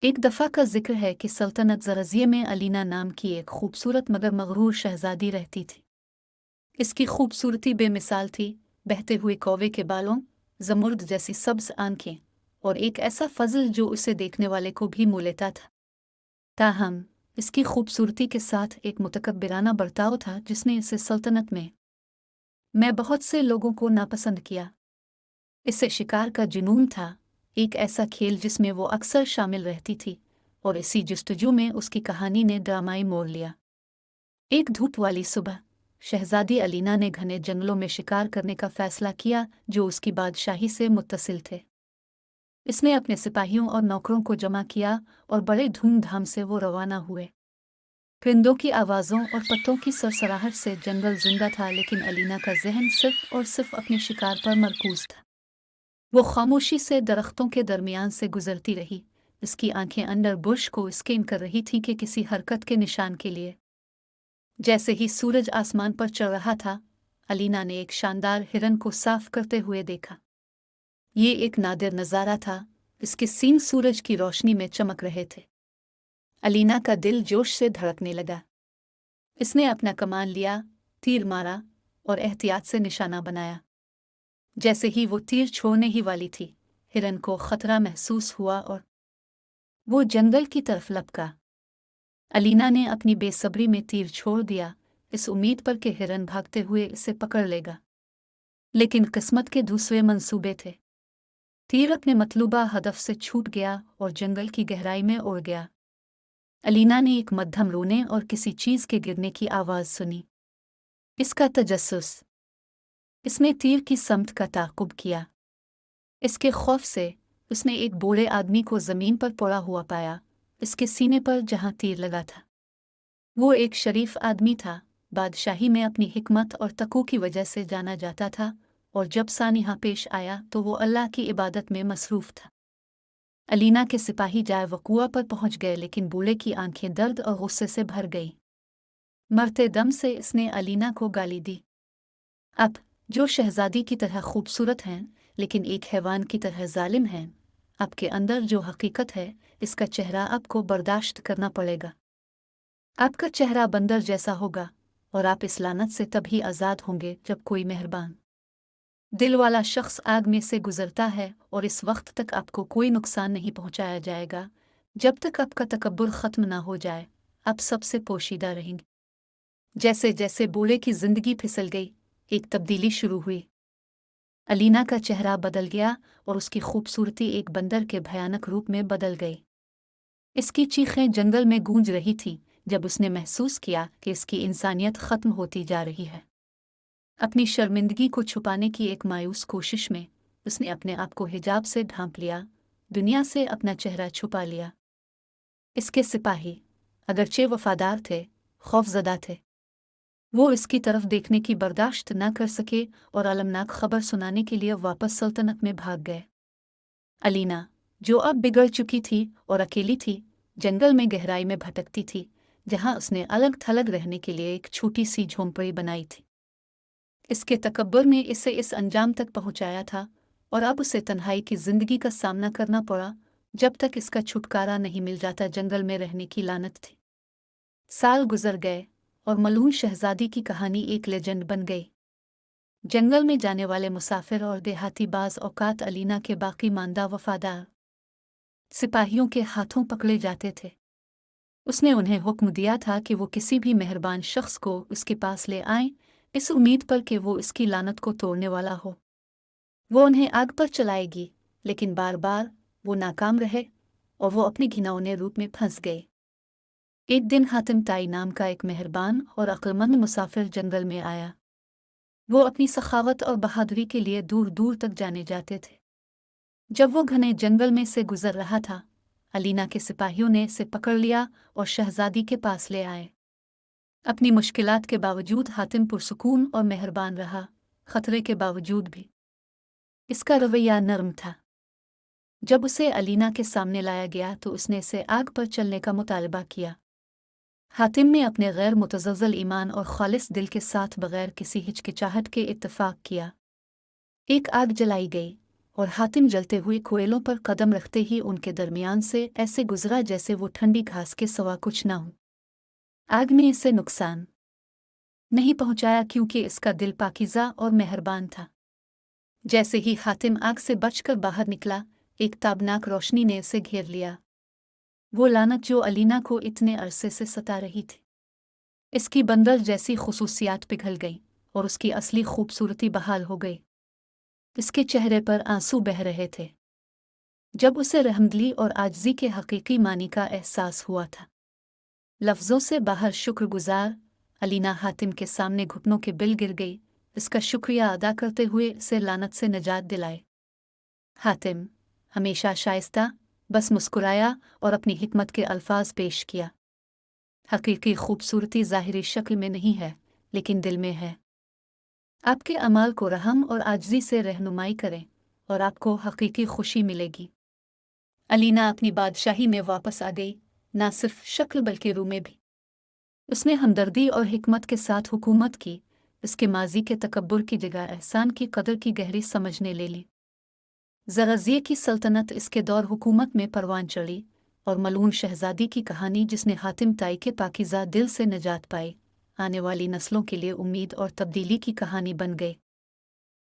एक दफ़ा का जिक्र है कि सल्तनत ज़रज़िये में अलीना नाम की एक खूबसूरत मगर मगरूर शहज़ादी रहती थी। इसकी खूबसूरती बेमिसाल थी, बहते हुए कौवे के बालों, ज़मुर्द जैसी सब्ज़ आँखें और एक ऐसा फ़ज़ल जो उसे देखने वाले को भी मोह लेता था। ताहम, इसकी खूबसूरती के साथ एक मुतकब्बिराना बर्ताव था जिसने इसे सल्तनत में बहुत से लोगों को नापसंद किया। इसे शिकार का जुनून था, एक ऐसा खेल जिसमें वो अक्सर शामिल रहती थी, और इसी जुस्तजू में उसकी कहानी ने ड्रामाई मोड़ लिया। एक धूप वाली सुबह शहजादी अलीना ने घने जंगलों में शिकार करने का फैसला किया जो उसकी बादशाही से मुत्तसिल थे। इसने अपने सिपाहियों और नौकरों को जमा किया और बड़े धूमधाम से वो रवाना हुए। परिंदों की आवाज़ों और पत्तों की सरसराहट से जंगल जिंदा था, लेकिन अलीना का जहन सिर्फ और सिर्फ अपने शिकार पर मरकूज था। वो खामोशी से दरख्तों के दरमियान से गुजरती रही, इसकी आंखें अंडर बुर्श को स्कैन कर रही थी कि किसी हरकत के निशान के लिए। जैसे ही सूरज आसमान पर चढ़ रहा था, अलीना ने एक शानदार हिरन को साफ करते हुए देखा। ये एक नादिर नज़ारा था, इसके सींग सूरज की रोशनी में चमक रहे थे। अलीना का दिल जोश से धड़कने लगा। इसने अपना कमान लिया, तीर मारा और एहतियात से निशाना बनाया। जैसे ही वो तीर छोड़ने ही वाली थी, हिरन को खतरा महसूस हुआ और वो जंगल की तरफ लपका। अलीना ने अपनी बेसब्री में तीर छोड़ दिया, इस उम्मीद पर कि हिरन भागते हुए इसे पकड़ लेगा। लेकिन किस्मत के दूसरे मंसूबे थे। तीर अपने मतलूबा हदफ से छूट गया और जंगल की गहराई में उड़ गया। अलीना ने एक मध्यम रोने और किसी चीज़ के गिरने की आवाज़ सुनी। इसका तजस्सुस। इसने तीर की समत का ताक़ुब किया। इसके खौफ से उसने एक बूढ़े आदमी को ज़मीन पर पड़ा हुआ पाया, इसके सीने पर जहाँ तीर लगा था। वो एक शरीफ आदमी था, बादशाही में अपनी हिकमत और तकू की वजह से जाना जाता था, और जब सानिहा पेश आया तो वो अल्लाह की इबादत में मसरूफ़ था। अलीना के सिपाही जाए वक़ूआ पर पहुंच गए, लेकिन बूढ़े की आंखें दर्द और गुस्से से भर गई। मरते दम से इसने अलीना को गाली दी। अब जो शहजादी की तरह खूबसूरत हैं लेकिन एक हैवान की तरह जालिम हैं, आपके अंदर जो हकीकत है इसका चेहरा आपको बर्दाश्त करना पड़ेगा। आपका चेहरा बंदर जैसा होगा और आप इस लानत से तभी आज़ाद होंगे जब कोई मेहरबान दिल वाला शख्स आग में से गुजरता है, और इस वक्त तक आपको कोई नुकसान नहीं पहुंचाया जाएगा जब तक आपका तकब्बुर ख़त्म ना हो जाए। आप सबसे पोशीदा रहेंगे। जैसे जैसे बूढ़े की जिंदगी फिसल गई, एक तब्दीली शुरू हुई। अलीना का चेहरा बदल गया और उसकी खूबसूरती एक बंदर के भयानक रूप में बदल गई। इसकी चीखें जंगल में गूंज रही थीं जब उसने महसूस किया कि इसकी इंसानियत ख़त्म होती जा रही है। अपनी शर्मिंदगी को छुपाने की एक मायूस कोशिश में उसने अपने आप को हिजाब से ढांप लिया, दुनिया से अपना चेहरा छुपा लिया। इसके सिपाही अगरचे वफादार थे, खौफजदा थे। वो इसकी तरफ देखने की बर्दाश्त न कर सके और अलमनाक खबर सुनाने के लिए वापस सल्तनत में भाग गए। अलीना, जो अब बिगड़ चुकी थी और अकेली थी, जंगल में गहराई में भटकती थी, जहां उसने अलग थलग रहने के लिए एक छोटी सी झोंपड़ी बनाई थी। इसके तकब्बुर ने इसे इस अंजाम तक पहुंचाया था, और अब उसे तन्हाई की जिंदगी का सामना करना पड़ा जब तक इसका छुटकारा नहीं मिल जाता। जंगल में रहने की लानत थी। साल गुजर गए और मलून शहजादी की कहानी एक लेजेंड बन गई। जंगल में जाने वाले मुसाफिर और देहाती बाज औकात अलीना के बाकी मानदा वफादार सिपाहियों के हाथों पकड़े जाते थे। उसने उन्हें हुक्म दिया था कि वो किसी भी मेहरबान शख्स को उसके पास ले आएं, इस उम्मीद पर कि वो इसकी लानत को तोड़ने वाला हो। वो उन्हें आग पर चलाएगी, लेकिन बार बार वो नाकाम रहे और वो अपने घिनौने रूप में फंस गए। एक दिन हातिम ताई नाम का एक मेहरबान और अक्लमंद मुसाफिर जंगल में आया। वो अपनी सखावत और बहादुरी के लिए दूर दूर तक जाने जाते थे। जब वो घने जंगल में से गुजर रहा था, अलीना के सिपाहियों ने इसे पकड़ लिया और शहजादी के पास ले आए। अपनी मुश्किलात के बावजूद हातिम पुरसुकून और मेहरबान रहा, खतरे के बावजूद भी। इसका रवैया नर्म था। जब उसे अलीना के सामने लाया गया तो उसने इसे आग पर चलने का मुतालबा किया। हातिम ने अपने गैर मुतज़्ज़ल ईमान और खालिस दिल के साथ बगैर किसी हिचकिचाहट के इत्तफाक किया। एक आग जलाई गई और हातिम जलते हुए कोयलों पर कदम रखते ही उनके दरमियान से ऐसे गुजरा जैसे वो ठंडी घास के सिवा कुछ ना हो। आग में इससे नुकसान नहीं पहुंचाया क्योंकि इसका दिल पाकीज़ा और मेहरबान था। जैसे ही हातिम आग से बचकर बाहर निकला, एक ताबनाक रोशनी ने इसे घेर लिया। वो लानत जो अलीना को इतने अरसे से सता रही थी। इसकी बंदर जैसी खुसूसियात पिघल गई और उसकी असली खूबसूरती बहाल हो गई। इसके चेहरे पर आंसू बह रहे थे जब उसे रहमदिली और आजिज़ी के हकीकी मानी का एहसास हुआ था। लफ्ज़ों से बाहर शुक्रगुजार अलीना हातिम के सामने घुटनों के बिल गिर गई, इसका शुक्रिया अदा करते हुए इसे लानत से निजात दिलाए। हातिम हमेशा शाइस्ता बस मुस्कुराया और अपनी हिकमत के अल्फाज पेश किया। हकीकी खूबसूरती ज़ाहिरी शक्ल में नहीं है, लेकिन दिल में है। आपके अमाल को रहम और आजिज़ी से रहनुमाई करें और आपको हकीकी खुशी मिलेगी। अलीना अपनी बादशाही में वापस आ गई, ना सिर्फ शक्ल बल्कि रूह में भी। उसने हमदर्दी और हिकमत के साथ हुकूमत की, इसके माजी के तकब्बुर की जगह एहसान की कदर की गहरी समझने ले ली। ज़रज़िये की सल्तनत इसके दौर हुकूमत में परवान चढ़ी और मलून शहजादी की कहानी जिसने हातिम ताई के पाकीज़ा दिल से निजात पाई, आने वाली नस्लों के लिए उम्मीद और तब्दीली की कहानी बन गई।